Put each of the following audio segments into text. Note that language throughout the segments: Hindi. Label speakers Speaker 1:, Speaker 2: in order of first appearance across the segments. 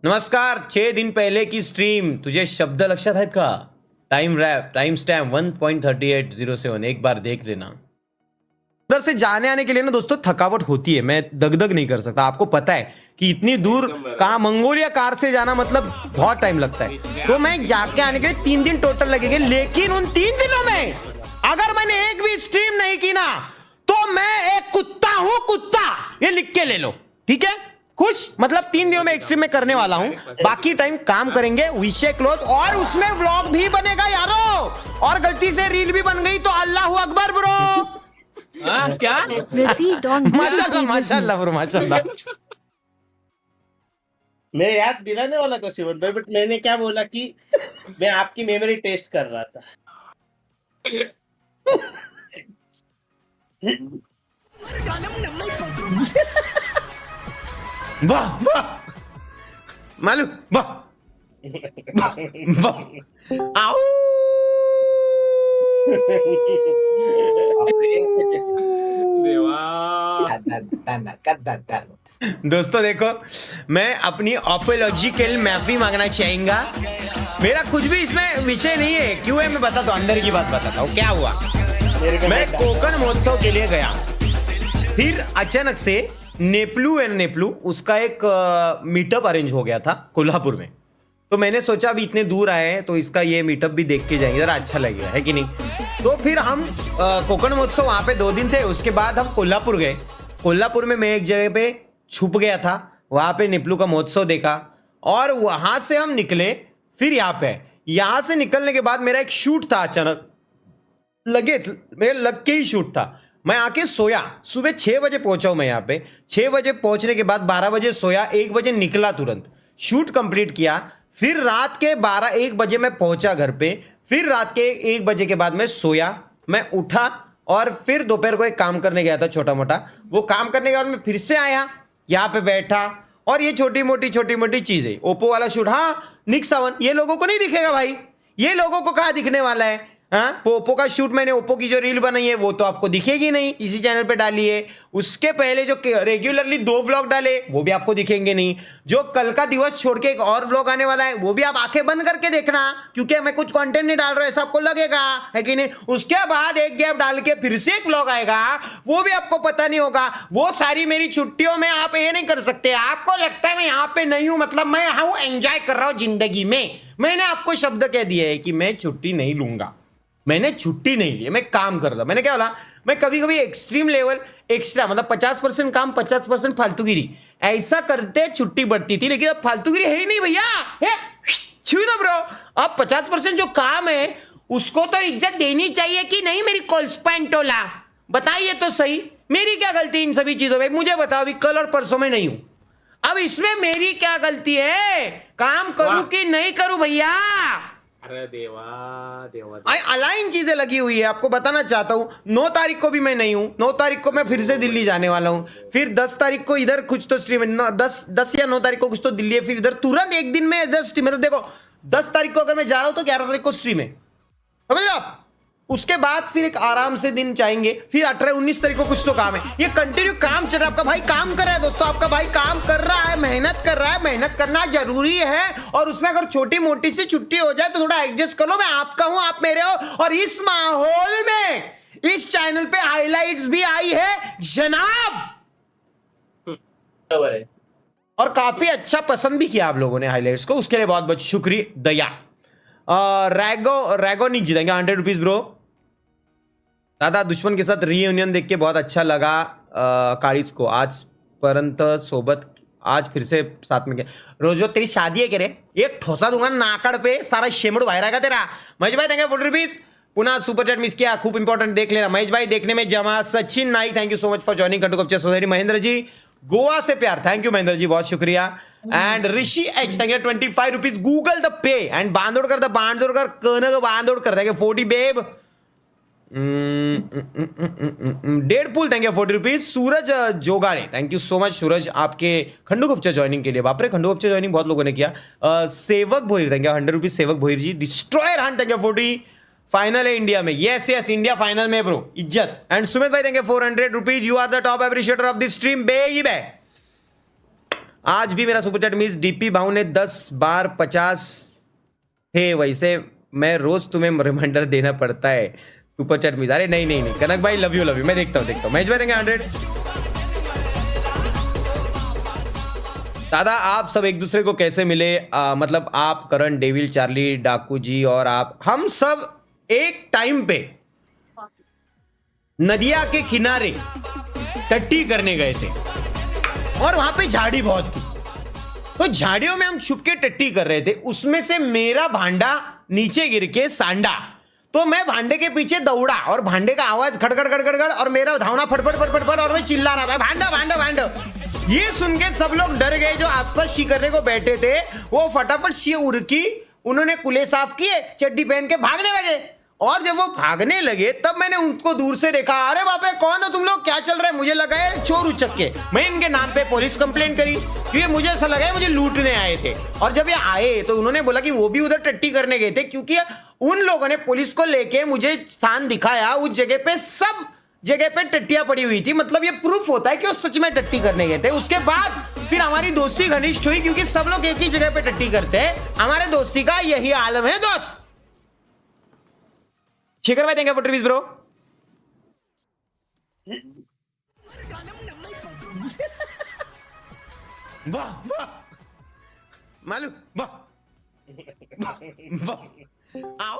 Speaker 1: नमस्कार. 6 दिन पहले की स्ट्रीम तुझे शब्द लक्षात आहेत का? Time stamp 1.3807. एक बार देख लेना. उधर से जाने आने के लिए ना दोस्तों थकावट होती है. मैं दगदग नहीं कर सकता. आपको पता है कि इतनी दूर कहाँ मंगोलिया कार से जाना मतलब बहुत टाइम लगता है. तो मैं जाके आने के लिए 3 दिन टोटल लगेंगे. लेकिन उन 3 दिनों में अगर मैंने एक भी स्ट्रीम नहीं की ना तो मैं एक कुत्ता हूं. कुत्ता, ये लिख के ले लो. ठीक है? खुश मतलब 3 दिनों में एक्सट्रीम में करने वाला हूं. बाकी टाइम काम करेंगे. विषय क्लोज और उसमें व्लॉग भी बनेगा यारो. और गलती से रील भी बन गई तो अल्लाह अकबर ब्रो.
Speaker 2: क्या
Speaker 1: माशाल्लाह माशाल्लाह ब्रो माशाल्लाह.
Speaker 3: मैं याद दिलाने वाला था शिवन भाई, बट मैंने क्या बोला कि मैं आपकी मेमोरी टेस्ट कर रहा था.
Speaker 1: वाह वाह मालूम वाह वाह. आओ दोस्तों देखो, मैं अपनी अपोलॉजिकल माफी मांगना चाहूंगा. मेरा कुछ भी इसमें विषय नहीं है. क्यों है मैं बताता हूँ. अंदर की बात बताता हूँ क्या हुआ. मैं कोकण महोत्सव के लिए गया. फिर अचानक से नेप्लू उसका एक मीटअप अरेंज हो गया था कोल्हापुर में. तो मैंने सोचा अभी इतने दूर आए हैं तो इसका ये मीटअप भी देख के जाएंगे, जरा अच्छा लगेगा है कि नहीं. तो फिर हम कोकण महोत्सव वहाँ पे 2 दिन थे. उसके बाद हम कोल्हापुर गए. कोल्हापुर में मैं एक जगह पे छुप गया था. वहाँ पे नेप्लू का महोत्सव देखा और वहाँ से हम निकले. फिर यहाँ से निकलने के बाद मेरा एक शूट था. अचानक मेरे लग के ही शूट था. मैं आके सोया. सुबह 6 बजे पहुंचा हूं मैं यहाँ पे. 6 बजे पहुंचने के बाद 12 बजे सोया. 1 बजे निकला तुरंत. शूट कंप्लीट किया. फिर रात के 12-1 बजे मैं पहुंचा घर पे. फिर रात के 1 बजे के बाद मैं सोया. मैं उठा और फिर दोपहर को एक काम करने गया था छोटा मोटा. वो काम करने के बाद मैं फिर से आया यहाँ पे बैठा. और ये छोटी मोटी चीजें. ओप्पो वाला शूट, हाँ निक 7, ये लोगों को नहीं दिखेगा भाई. ये लोगों को कहाँ दिखने वाला है. हाँ, ओप्पो का शूट मैंने ओप्पो की जो रील बनाई है वो तो आपको दिखेगी नहीं. इसी चैनल पे डाली है. उसके पहले जो रेगुलरली 2 व्लॉग डाले वो भी आपको दिखेंगे नहीं. जो कल का दिवस छोड़ के एक और व्लॉग आने वाला है वो भी आप आंखें बंद करके देखना, क्योंकि मैं कुछ कंटेंट नहीं डाल रहा हूं ऐसा आपको लगेगा है कि नहीं. उसके बाद एक गैप डाल के फिर से एक व्लॉग आएगा, वो भी आपको पता नहीं होगा. वो सारी मेरी छुट्टियों में आप ये नहीं कर सकते. आपको लगता है मैं यहाँ पे नहीं हूं मतलब मैं हूं एंजॉय कर रहा हूं जिंदगी में. मैंने आपको शब्द कह दिया है कि मैं छुट्टी नहीं लूंगा. मैंने छुट्टी नहीं ली, मैं काम कर रहा. मैंने क्या बोला, मैं कभी कभी एक्सट्रीम लेवल एक्स्ट्रा मतलब 50% काम 50% फालतूगिरी ऐसा करते छुट्टी बढ़ती थी. लेकिन अब फालतूगिरी है ही नहीं भैया. छू ना ब्रो. अब 50% जो काम है उसको तो इज्जत देनी चाहिए कि नहीं. मेरी कोल्सपैंटोला बताइए तो सही, मेरी क्या गलती इन सभी चीजों में. मुझे बताओ. अभी कल और परसों में नहीं हूं. अब इसमें मेरी क्या गलती है. काम करूं कि नहीं करूं भैया.
Speaker 2: अरे देवा
Speaker 1: अलाइन चीजें लगी हुई है. आपको बताना चाहता हूं 9 तारीख को भी मैं नहीं हूं. 9 तारीख को मैं फिर से दिल्ली जाने वाला हूं. फिर 10 तारीख को इधर कुछ तो स्ट्रीम है. 10 या 9 तारीख को कुछ तो दिल्ली है. फिर इधर तुरंत एक दिन में इधर स्ट्रीम है. तो देखो 10 तारीख को अगर मैं जा रहा हूं तो 11 तारीख को स्ट्रीम है. समझ रहे हो आप. उसके बाद फिर एक आराम से दिन चाहेंगे. फिर 18-19 तारीख को कुछ तो काम है. ये कंटिन्यू काम चल रहा है. आपका भाई काम कर रहा है दोस्तों. आपका भाई काम कर रहा है, मेहनत कर रहा है. मेहनत करना जरूरी है. और उसमें अगर छोटी मोटी सी छुट्टी हो जाए तो थोड़ा एडजस्ट कर लो. मैं आपका हूं, आप मेरे हो. और इस माहौल में इस चैनल पे हाइलाइट्स भी आई है जनाब. और काफी अच्छा पसंद भी किया आप लोगों ने हाइलाइट्स को. उसके लिए बहुत बहुत शुक्रिया. रैगो नहीं जीतेंगे 100 रुपीज ब्रो. दादा दुश्मन के साथ रीयूनियन देख के बहुत अच्छा लगा. काळीज को आज परंत सोबत आज फिर से साथ में. रोज तेरी शादी है क्या रे. एक ठोसा दूंगा नाकड़ पे. सारा शेमड़ बाहर आएगा तेरा. महेश भाई देंगे 40 रुपीज. पुनः सुपर चैट मिस किया. खूब इंपॉर्टेंट देख लेना. महेश भाई देखने में जमा. Sachin Naik thank you so much for joining Khandu Kapche society. Mahendra ji Goa से प्यार. थैंक यू महेंद्र जी, बहुत शुक्रिया. And Rishi H thank you 25 rupees. Google the pay and Bandodkar Kanak Bandodkar thank you 40 babe. Deadpool thank you 40 rupees. Suraj Jogade thank you so much Suraj आपके खंडू कपचे ज्वाइनिंग के लिए. बापरे खंडू कपचे ज्वाइनिंग बहुत लोगों ने किया. सेवक Bhoir thank you 100 rupees. Sevak Bhoir ji. Destroyer hunt thank you 40. Final है इंडिया में. यस इंडिया फाइनल में ब्रो. इज्जत. एंड सुमित भाई thank you 400 rupees. You are the top appreciator of this stream baby. आज भी मेरा सुपर चैट मिस डीपी भाऊ ने 10 बार 50 थे, वैसे मैं रोज तुम्हें रिमाइंडर देना पड़ता है सुपर चैट मिस। अरे नहीं नहीं नहीं कनक भाई, लव यू मैं देखता हूँ मैच में देंगे 100। दादा आप सब एक दूसरे को कैसे मिले? मतलब आप, करण, डेविल, चार्ली, डाकू जी और आप, हम सब एक टाइम पे नदिया के किनारे टट्टी करने गए थे और वहां पे झाड़ी बहुत थी, तो झाड़ियों में हम छुप के टट्टी कर रहे थे। उसमें से मेरा भांडा नीचे गिर के सांडा, तो मैं भांडे के पीछे दौड़ा और भांडे का आवाज खड़खड़ खड़खड़ और मेरा धावना फटफट फटफट और मैं चिल्ला रहा था भांडा भांडा भांडा। ये सुन के सब लोग डर गए, जो आसपास शी करने को बैठे थे वो फटाफट शी उड़की, उन्होंने कुले साफ किए, चड्डी पहन के भागने लगे। और जब वो भागने लगे तब मैंने उनको दूर से देखा, अरे बाप रे कौन हो तुम लोग, क्या चल रहा है? मुझे लगा है चोर उचक के। मैं इनके नाम पे पुलिस कंप्लेंट करी क्योंकि मुझे ऐसा लगा है मुझे लूटने आए थे। और जब ये आए तो उन्होंने बोला कि वो भी उधर टट्टी करने गए थे, क्योंकि उन लोगों ने पुलिस को लेके मुझे स्थान दिखाया, उस जगह पे सब जगह पे टट्टियां पड़ी हुई थी। मतलब ये प्रूफ होता है कि वो सच में टट्टी करने गए थे। उसके बाद फिर हमारी दोस्ती घनिष्ठ हुई क्योंकि सब लोग एक ही जगह पे टट्टी करते हैं। हमारे दोस्ती का यही आलम है दोस्त। शेखर भाई देंगे ₹40 ब्रो। वाह वाह मालू वाह वाह आओ।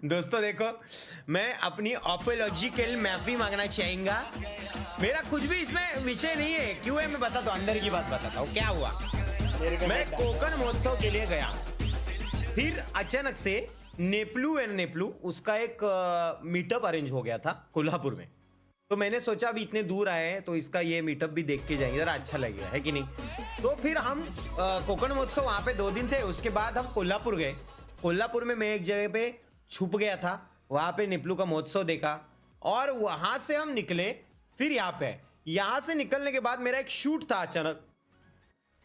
Speaker 1: दोस्तों देखो, मैं अपनी अपोलॉजिकल माफी मांगना चाहूंगा। मेरा कुछ भी इसमें विषय नहीं है, क्यों है मैं बताता हूँ, अंदर की बात बताता हूँ क्या हुआ। मैं कोकण महोत्सव के लिए गया, फिर अचानक से नेप्लू उसका एक मीटअप अरेंज हो गया था कोल्हापुर में। तो मैंने सोचा अभी इतने दूर आए हैं तो इसका ये मीटअप भी देख के जाएंगे, जरा अच्छा लगेगा, है कि नहीं। तो फिर हम कोकण महोत्सव वहां पे 2 दिन थे। उसके बाद हम कोल्हापुर गए। कोल्हापुर में मैं एक जगह पे छुप गया था, वहां पे नेप्लू का महोत्सव देखा और वहां से हम निकले। फिर यहाँ से निकलने के बाद मेरा एक शूट था, अचानक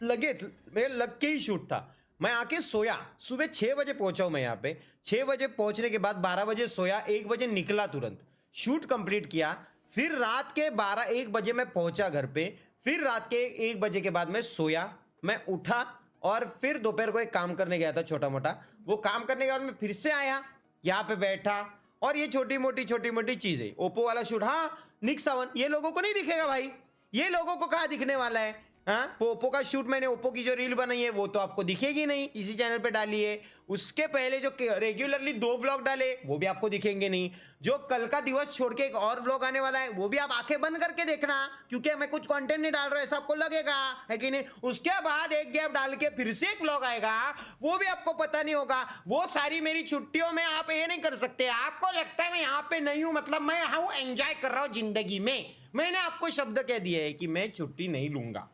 Speaker 1: मेरे लग के ही शूट था। मैं आके सोया, सुबह 6 बजे पहुंचा हूं मैं यहाँ पे। 6 बजे पहुंचने के बाद 12 बजे सोया, 1 बजे निकला, तुरंत शूट कंप्लीट किया। फिर रात के 12-1 बजे मैं पहुंचा घर पे। फिर रात के 1 बजे के बाद मैं सोया, मैं उठा और फिर दोपहर को एक काम करने गया था छोटा मोटा। वो काम करने के बाद मैं फिर से आया, यहाँ पे बैठा और ये छोटी मोटी चीजें, ओप्पो वाला शूट, हाँ निक 7, ये लोगों को नहीं दिखेगा भाई, ये लोगों को कहाँ दिखने वाला है। हाँ, ओप्पो का शूट, मैंने ओप्पो की जो रील बनाई है वो तो आपको दिखेगी नहीं, इसी चैनल पे डाली है। उसके पहले जो रेगुलरली 2 व्लॉग डाले वो भी आपको दिखेंगे नहीं। जो कल का दिवस छोड़ के एक और व्लॉग आने वाला है वो भी आप आंखें बंद करके देखना, क्योंकि मैं कुछ कंटेंट नहीं डाल रहा ऐसा आपको लगेगा, है कि नहीं। उसके बाद एक गैप डाल के फिर से एक व्लॉग आएगा, वो भी आपको पता नहीं होगा। वो सारी मेरी छुट्टियों में आप ये नहीं कर सकते। आपको लगता है मैं यहाँ पे नहीं हूं, मतलब मैं हूं एंजॉय कर रहा हूं जिंदगी में। मैंने आपको शब्द कह दिया है कि मैं छुट्टी नहीं लूंगा।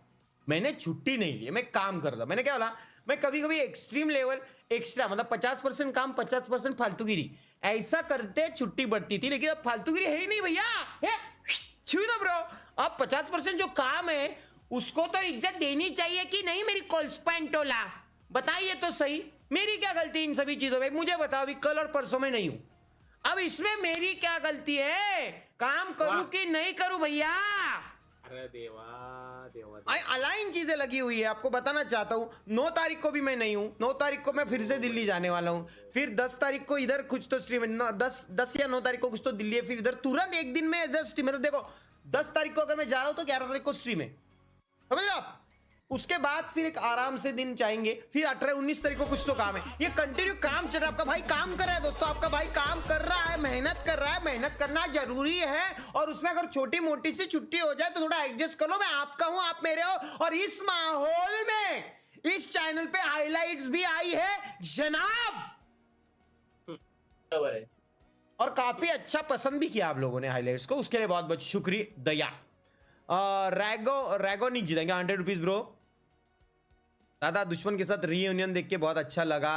Speaker 1: मैंने छुट्टी नहीं ली, मैं काम कर रहा। मैंने क्या बोला, मैं कभी कभी एक्सट्रीम लेवल एक्स्ट्रा, मतलब 50% काम 50% फालतूगिरी, ऐसा करते छुट्टी बढ़ती थी। लेकिन अब फालतूगिरी है ही नहीं भैया, छू ना ब्रो। अब 50% जो काम है उसको तो इज्जत देनी चाहिए कि नहीं मेरी कोल्सपैंटोला, बताइए तो सही। मेरी क्या गलती इन सभी चीजों में, मुझे बताओ। अभी कल और परसों में नहीं हूं, अब इसमें मेरी क्या गलती है? काम करूं कि नहीं करूं भैया?
Speaker 2: अरे देवा
Speaker 1: अलाइन चीजें लगी हुई है, आपको बताना चाहता हूँ। 9 तारीख को भी मैं नहीं हूँ, 9 तारीख को मैं फिर से दिल्ली जाने वाला हूँ। फिर 10 तारीख को इधर कुछ तो स्ट्रीम है, 10 या 9 तारीख को कुछ तो दिल्ली है। फिर इधर तुरंत एक दिन में 10 स्ट्रीम है। तो देखो 10 तारीख को अगर मैं जा रहा हूँ तो 11 तारीख को स्ट्रीम है, समझ रहे आप। उसके बाद फिर एक आराम से दिन चाहेंगे। फिर 18-19 तारीख को कुछ तो काम है। ये कंटिन्यू काम चल रहा है। आपका भाई काम कर रहा है दोस्तों, आपका भाई काम कर रहा है, मेहनत कर रहा है। मेहनत करना जरूरी है और उसमें अगर छोटी मोटी सी छुट्टी हो जाए तो थोड़ा एडजस्ट कर लो। मैं आपका हूं, आप मेरे हो। और इस माहौल में इस चैनल पे हाइलाइट्स भी आई है जनाब, और काफी अच्छा पसंद भी किया आप लोगों ने हाइलाइट्स को, उसके लिए बहुत बहुत शुक्रिया दया। रैगो नहीं जीतेंगे ₹100 ब्रो। दादा दुश्मन के साथ रीयूनियन देख के बहुत अच्छा लगा।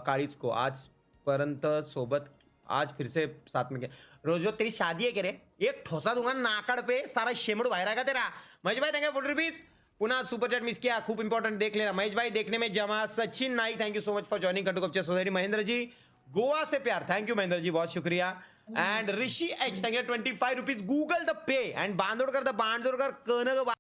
Speaker 1: कारिज को आज परंत सोबत आज फिर से साथ में रोजो तेरी शादी है क्या रे? एक ठोसा दूंगा नाकड़ पे, सारा शेमड़ बाहर आएगा तेरा। महेश भाई देंगे ₹40। पुनः सुपर चैट मिस किया, खूब इंपॉर्टेंट देख लेना। महेश भाई देखने में जमा। Sachin Naik thank you so much for joining Kantu Kapche society. Mahendra ji Goa से प्यार, थैंक यू महेंद्र जी, बहुत शुक्रिया. And Rishi H, thank you 25 rupees. Google the pay. And Bandodkar the Bandodkar Kanak